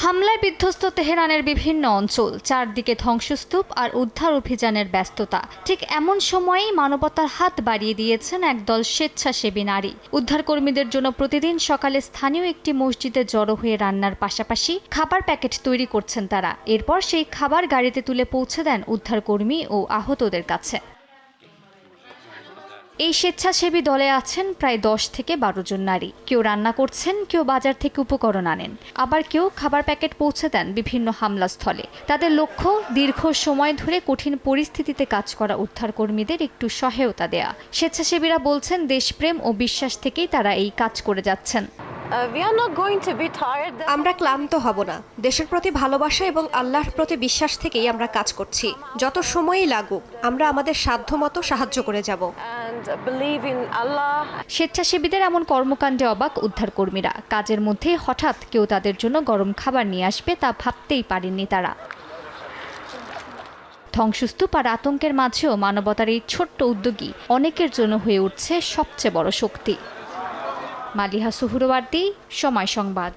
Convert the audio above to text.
হামলায় বিধ্বস্ত তেহরানের বিভিন্ন অঞ্চল, চারদিকে ধ্বংসস্তূপ আর উদ্ধার অভিযানের ব্যস্ততা। ঠিক এমন সময়েই মানবতার হাত বাড়িয়ে দিয়েছেন একদল স্বেচ্ছাসেবী নারী। উদ্ধারকর্মীদের জন্য প্রতিদিন সকালে স্থানীয় একটি মসজিদে জড়ো হয়ে রান্নার পাশাপাশি খাবার প্যাকেট তৈরি করছেন তারা। এরপর সেই খাবার গাড়িতে তুলে পৌঁছে দেন উদ্ধারকর্মী ও আহতদের কাছে। এই স্বেচ্ছাসেবী দলে আছেন প্রায় 10 থেকে 12 জন নারী। কেউ রান্না করছেন, কেউ বাজার থেকে উপকরণ আনেন, আবার কেউ খাবার প্যাকেট পৌঁছে দেন বিভিন্ন হামলাস্থলে। তাদের লক্ষ্য দীর্ঘ সময় ধরে কঠিন পরিস্থিতিতে কাজ করা উদ্ধারকর্মীদের একটু সহায়তা দেয়া। স্বেচ্ছাসেবীরা বলছেন দেশপ্রেম ও বিশ্বাস থেকেই তারা এই কাজ করে যাচ্ছেন। আমরা ক্লান্ত হব না। দেশের প্রতি ভালোবাসা এবং আল্লাহর প্রতি বিশ্বাস থেকেই আমরা কাজ করছি। যত সময়ই লাগুক আমরা আমাদের সাধ্যমতো সাহায্য করে যাব। স্বেচ্ছাসেবীদের এমন কর্মকাণ্ডে অবাক উদ্ধারকর্মীরা। কাজের মধ্যে হঠাৎ কেউ তাদের জন্য গরম খাবার নিয়ে আসবে তা ভাবতেই পারেননি তারা। ধ্বংসস্তূপ আর আতঙ্কের মাঝেও মানবতার এই ছোট্ট উদ্যোগই অনেকের জন্য হয়ে উঠছে সবচেয়ে বড় শক্তি। মালিহা সুহরওয়ার্দী, সময় সংবাদ।